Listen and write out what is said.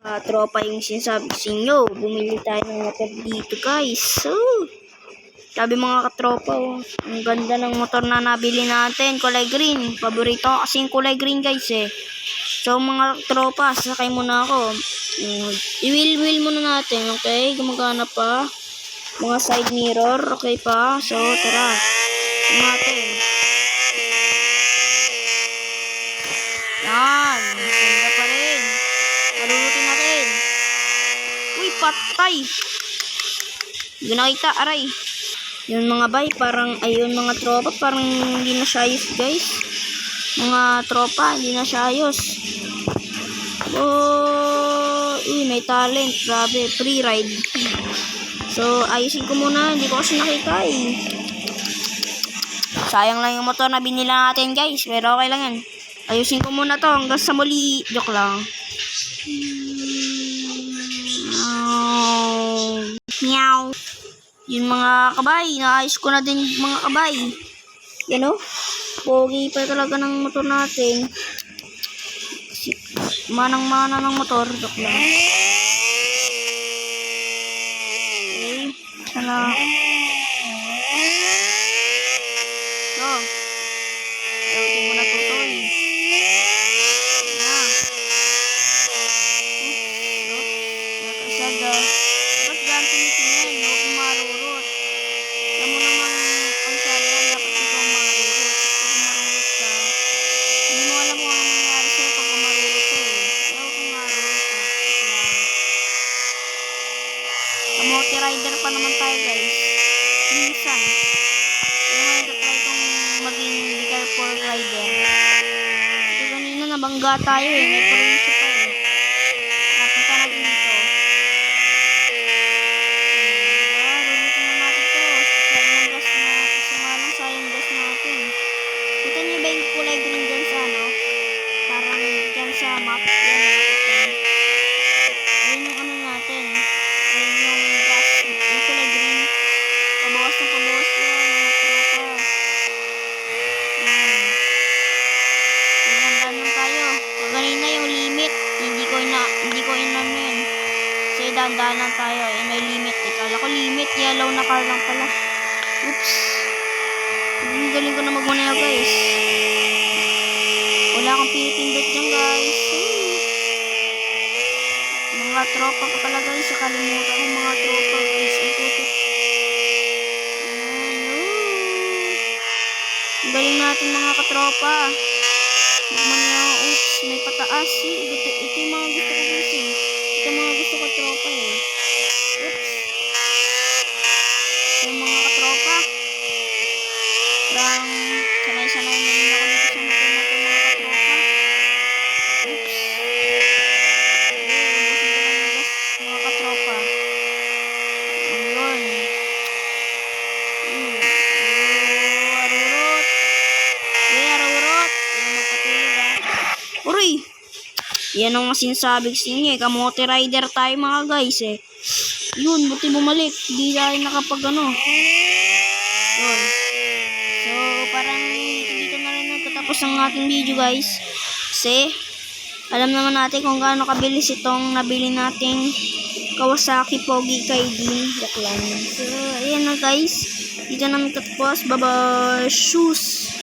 Tropa yung sinasabi sa inyo. Bumili tayo ng motor dito, guys. So, sabi mga katropa, oh, ang ganda ng motor na nabili natin. Kulay green. Paborito ko kasi yung kulay green, guys, eh. So, mga tropa, sasakay muna ako. I-wheel muna natin, okay? Gumagana pa. Mga side mirror, okay pa. So, tara. Natin. Yan. Ganda pa rin. Parurutin natin. Uy, patay. Hindi nakita, aray. Yun mga bay, parang, ayun mga tropa, parang hindi na siya ayos, guys. Mga tropa, hindi na siya ayos. Oh, uy, may talent. Grabe, free ride. So, ayusin ko muna. Hindi ko kasi nakita, eh. Sayang lang yung motor na binila natin, guys. Pero okay lang yan. Ayusin ko muna to hanggang sa muli. Joke lang. Meow. Yun mga kabay. Naayos ko na din mga kabay. Yan o. Pogi pa talaga ng motor natin. Manang-mana ng motor. Joke lang. Okay. Sana. So. Ayusin mo na tutoy. Ba't ganito nitingin? Huwag kong marurot. Alam mo naman, ang sabi lang, dapat ikaw marurot. Pag marurot ka, hindi mo alam kung ano mangyayari sa'yo pag marurot ka, eh. Kaya huwag kong marurot ka. Kamote rider pa naman tayo, guys. Minsan. Kaya ngayon tatry kong maging legal for rider. Ito kanina nabangga tayo, eh. May permission pa, eh. Napunta natin dito. Kita niyo ba yung kulay green dyan sa ano? Parang dyan sa map. Yan. Ayun yung ano natin. Ayun yung gas. Yung kulay green. Pabawas yan. Mga tropa. Magandaan lang tayo. Kanina yung limit. Hindi ko inano yun. Kasi dandaan lang tayo. May limit. Kala ko limit. Yellow na car lang pala. Oops. Galing ko na magmanayaw, guys. Wala akong pinipindot dyan, guys. Mga tropa ko pala, guys. Kalimutan ko mga tropa, guys. Ang putik. Ang galing natin mga katropa. Magmanayaw. Oops, may pataas. Ito yung mga gusto ko, guys. Ito yung mga gusto ko tropa, eh. Oops. Ito yung mga katropa. Parang sanay-sanay na rin ako dito sa motor natin mga katropa. Oops. Ubusin ko lang yung gas mga katropa. Ayun. Arurot. Arurot. Yung magpatulog ah. Uray. Yan ang sinasabi sa inyo eh. Kamote rider tayo mga guys eh. Yun, buti bumalik. Hindi tayo nakapag ano. Yun. So, parang dito na rin nagtatapos ang ating video, guys. Kasi, alam naman natin kung gaano kabilis itong nabili nating Kawasaki Pogi kay Dean. So, ayan na, guys. Dito na nagtatapos. Bye-bye. Shoes!